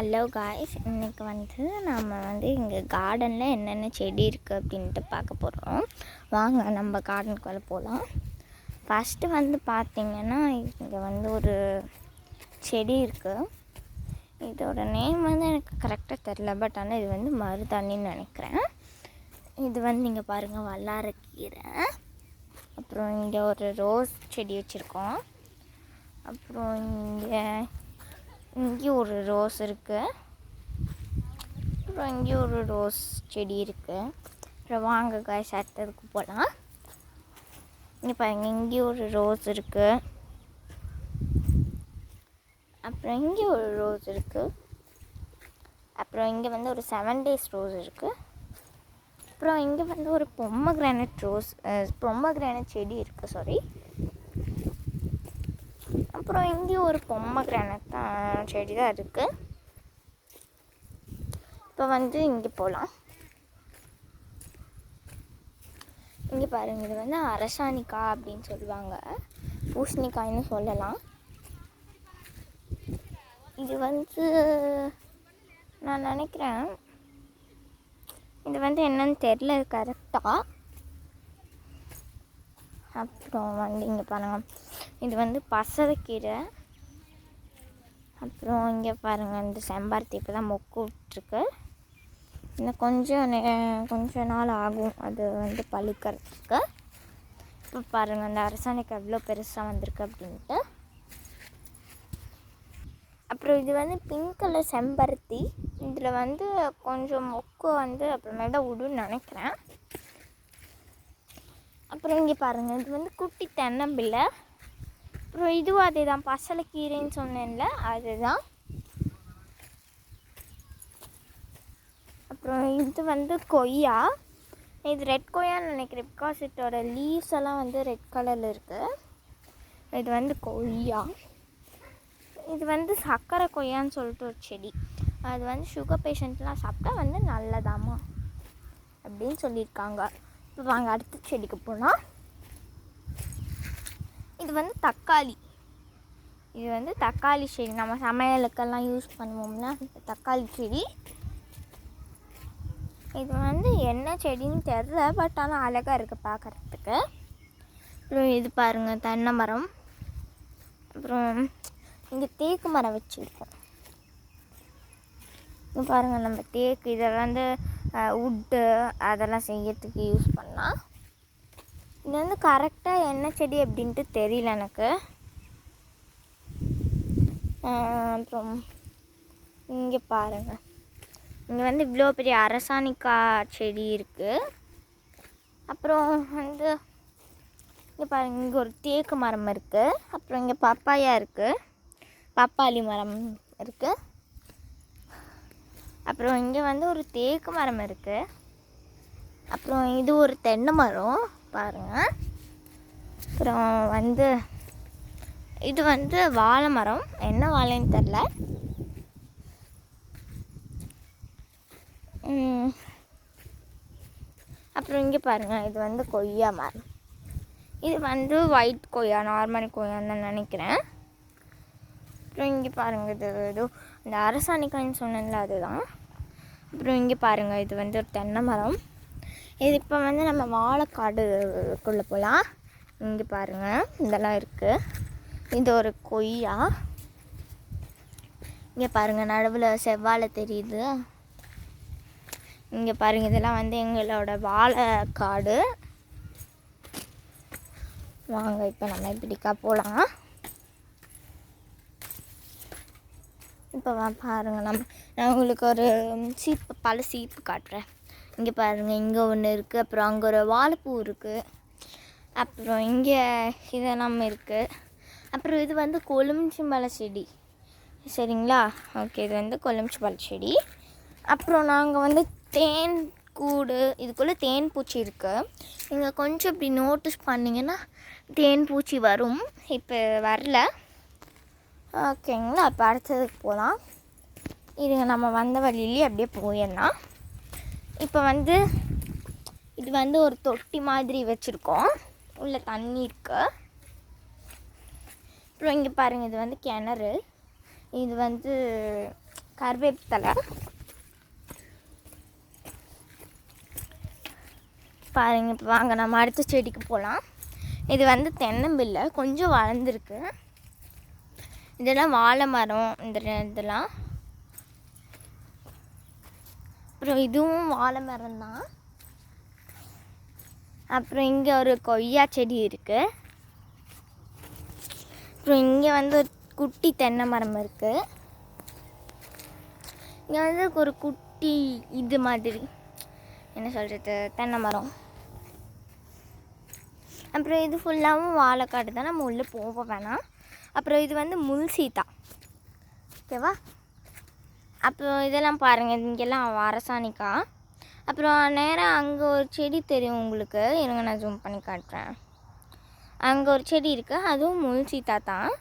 Hello guys, இன்றைக்கி நம்ம இங்கே கார்டனில் என்னென்ன செடி இருக்குது அப்படின்ட்டு பார்க்க போகிறோம். வாங்க நம்ம கார்டனுக்குள்ளே போகலாம். ஃபஸ்ட்டு பார்த்திங்கன்னா இங்கே ஒரு செடி இருக்குது. இதோட நேம் எனக்கு கரெக்டாக தெரில, பட் ஆனால் இது மருதாணின்னு நினைக்கிறேன். இது இங்கே பாருங்கள், வல்லாரக்கீரை. அப்புறம் இங்கே ஒரு ரோஸ் செடி வச்சுருக்கோம். அப்புறம் இங்கேயும் ஒரு ரோஸ் இருக்குது. அப்புறம் இங்கேயும் ஒரு ரோஸ் செடி இருக்குது. அப்புறம் வாங்க காய்ஸ், அடுத்ததுக்கு போகலாம். இங்கே பாருங்கள், இங்கேயும் ஒரு ரோஸ் இருக்குது. அப்புறம் இங்கே ஒரு ரோஸ் இருக்குது. அப்புறம் இங்கே ஒரு 7 days ரோஸ் இருக்குது. அப்புறம் இங்கே ஒரு பொம்மக்ரானட் செடி இருக்குது, சாரி. அப்புறம் இங்கேயும் ஒரு பொம்மக்ரானட் செடி தான் இருக்குது. இப்போ இங்கே போகலாம். இங்கே பாருங்கள், இது அரசாணிக்காய் அப்படின்னு சொல்லுவாங்க, பூசணிக்காய்னு சொல்லலாம். இது நான் நினைக்கிறேன் இது என்னன்னு தெரில கரெக்டாக. அப்புறம் இங்கே பாருங்கள், இது பசலைக்கீரை. அப்புறம் இங்கே பாருங்கள், இந்த செம்பருத்தி இப்போ தான் மொக்கு விட்டுருக்கு. இன்னும் கொஞ்ச நாள் ஆகும் அது பழுக்கிறதுக்கு. இப்போ பாருங்கள், அந்த அரசாணிக்கு எவ்வளோ பெருசாக வந்திருக்கு அப்படின்ட்டு. அப்புறம் இது பிங்க் கலர் செம்பருத்தி. இதில் கொஞ்சம் மொக்கு அப்புறமேல் தான் விடுன்னு நினைக்கிறேன். அப்புறம் இங்கே பாருங்கள், இது குட்டி தென்னம்பிள்ளை. அப்புறம் இதுவும் அதே தான், பசலைக்கீரைன்னு சொன்னேன்ல, அதுதான். அப்புறம் இது கொய்யா. இது ரெட் கொய்யான்னு நினைக்கிறேன், பிகாஸ் இதோட லீவ்ஸ் எல்லாம் ரெட் கலரில் இருக்குது. இது கொய்யா. இது சர்க்கரை கொய்யான்னு சொல்லிட்டு ஒரு செடி. அது சுகர் பேஷண்ட்லாம் சாப்பிட்டா நல்லதாம்மா அப்படின்னு சொல்லியிருக்காங்க. இப்போ வாங்க அடுத்த செடிக்கு போனால். இது தக்காளி. இது தக்காளி செடி, நம்ம சமையலுக்கெல்லாம் யூஸ் பண்ணுவோம்னா தக்காளி செடி. இது என்ன செடின்னு தெரில, பட் ஆனால் அழகாக இருக்குது பார்க்குறதுக்கு. அப்புறம் இது பாருங்கள், தென்னை மரம். அப்புறம் இங்கே தேக்கு மரம் வச்சுருக்கோம். இங்கே பாருங்கள், நம்ம தேக்கு இதை உட்டு அதெல்லாம் செய்யறதுக்கு யூஸ் பண்ணலாம். இது கரெக்டாக என்ன செடி அப்படின்ட்டு தெரியல எனக்கு. அப்புறம் இங்கே பாருங்கள், இங்கே இவ்வளோ பெரிய அரசாணிக்காய் செடி இருக்குது. அப்புறம் இங்கே பாருங்கள், இங்கே ஒரு தேக்கு மரம் இருக்குது. அப்புறம் இங்கே பப்பாயா இருக்குது, பப்பாளி மரம் இருக்குது. அப்புறம் இங்கே ஒரு தேக்கு மரம் இருக்குது. அப்புறம் இது ஒரு தென்னை மரம் பாருங்கள். அப்புறம் இது வாழை மரம், என்ன வாழைன்னு தெரில. அப்புறம் இங்கே பாருங்கள், இது கொய்யா மரம். இது ஒயிட் கொய்யா, நார்மல் கொய்யான்னு தான் நினைக்கிறேன். அப்புறம் இங்கே பாருங்கள், இது ஏதோ இந்த அரசாணிக்காய்ன்னு சொன்னதில்ல, அதுதான். அப்புறம் இங்கே பாருங்கள், இது ஒரு தென்னை மரம். இது இப்போ நம்ம வாழைக்காடுக்குள்ளே போகலாம். இங்கே பாருங்கள், இதெல்லாம் இருக்குது. இது ஒரு கொய்யா. இங்கே பாருங்கள், நடுவில் செவ்வாழை தெரியுது. இங்கே பாருங்கள், இதெல்லாம் எங்களோட வாழைக்காடு. வாங்க இப்போ நம்ம இப்படிக்கா போகலாம். இப்போ பாருங்கள், நான் உங்களுக்கு ஒரு பல சீப்பு காட்டுறேன். இங்கே பாருங்கள், இங்கே ஒன்று இருக்குது. அப்புறம் அங்கே ஒரு வாழைப்பூ இருக்குது. அப்புறம் இங்கே இதெல்லாம் இருக்குது. அப்புறம் இது கொழுமிச்சம்பழ செடி, சரிங்களா? ஓகே, இது கொழுமிச்சம்பழ செடி. அப்புறம் நாங்கள் தேன் கூடு, இதுக்குள்ளே தேன் பூச்சி இருக்குது. நீங்கள் கொஞ்சம் இப்படி நோட்டீஸ் பண்ணிங்கன்னா தேன் பூச்சி வரும். இப்போ வரல, ஓகேங்களா? இப்போ அடுத்ததுக்கு போகலாம். இதுங்க நம்ம வந்த வழியிலே அப்படியே போயிடலாம். இப்போ இது ஒரு தொட்டி மாதிரி வச்சுருக்கோம், உள்ள தண்ணி இருக்கு. அப்புறம் இங்கே பாருங்கள், இது கிணறு. இது கருவேப்பிலை. பாருங்க. இப்போ வாங்க நம்ம அடுத்த செடிக்கு போகலாம். இது வந்து தென்னம்பிள்ளை, கொஞ்சம் வளர்ந்துருக்கு. இதெல்லாம் வாழை மரம். இதெல்லாம் அப்புறம் இதுவும் வாழை மரம் தான். அப்புறம் இங்கே ஒரு கொய்யா செடி இருக்குது. அப்புறம் இங்கே வந்து ஒரு குட்டி தென்னை மரம் இருக்குது. இங்கே வந்து ஒரு குட்டி இது மாதிரி என்ன சொல்கிறது தென்னை மரம். அப்புறம் இது ஃபுல்லாகவும் வாழைக்காடு தான், நம்ம உள்ளே போக வேணாம். அப்புறம் இது வந்து முள் சீத்தா, ஓகேவா? அப்புறம் இதெல்லாம் பாருங்கள், இங்கெல்லாம் அரசாணிக்காய். அப்புறம் நேராக அங்கே ஒரு செடி தெரியும் உங்களுக்கு, இருங்க நான் ஜூம் பண்ணி காட்டுறேன். அங்கே ஒரு செடி இருக்குது, அதுவும் முள் சீத்தா தான்.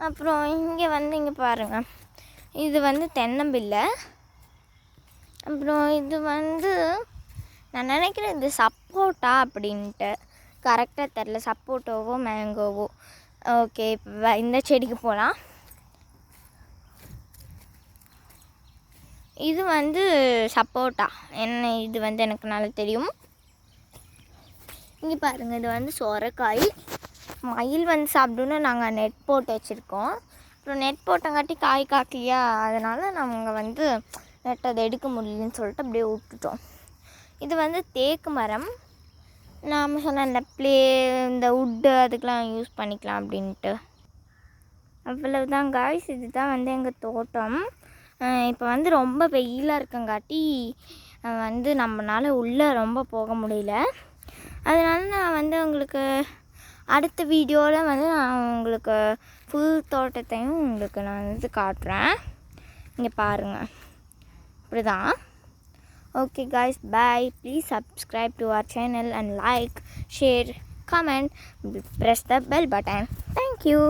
அப்புறம் இங்கே வந்து இங்கே பாருங்கள், இது வந்து தென்னம்பிள்ளை. அப்புறம் இது வந்து நான் நினைக்கிறேன் இது சப்போட்டா அப்படின்ட்டு, கரெக்டாக தெரில, சப்போட்டோவோ மேங்கோவோ. ஓகே, இப்போ இந்த செடிக்கு போகலாம். இது வந்து சப்போட்டா, என்ன இது வந்து எனக்கு நல்லா தெரியும். இங்கே பாருங்கள், இது வந்து சொரக்காய். மயில் வந்து சாப்பிடுன்னு நாங்கள் நெட் போட்டு வச்சுருக்கோம். அப்புறம் நெட் போட்டங்காட்டி காய் காக்கலையா, அதனால் நாங்கள் வந்து நெட் அதை எடுக்க முடியலன்னு சொல்லிட்டு அப்படியே விட்டுட்டோம். இது வந்து தேக்கு மரம். நாம் சொன்ன இந்த இந்த வுட்டு அதுக்கெலாம் யூஸ் பண்ணிக்கலாம் அப்படின்ட்டு. அவ்வளவுதான் காய்ஸ், இதுதான் வந்து எங்கள் தோட்டம். இப்போ வந்து ரொம்ப வெயிலாக இருக்கங்காட்டி வந்து நம்மளால் உள்ளே ரொம்ப போக முடியல. அதனால் நான் வந்து உங்களுக்கு அடுத்த வீடியோவில் வந்து நான் உங்களுக்கு ஃபுல் தோட்டத்தையும் உங்களுக்கு நான் வந்து காட்டுறேன். இங்கே பாருங்கள், இப்படி தான். Okay guys, bye. Please subscribe to our channel and like, share, comment, press the bell button. Thank you.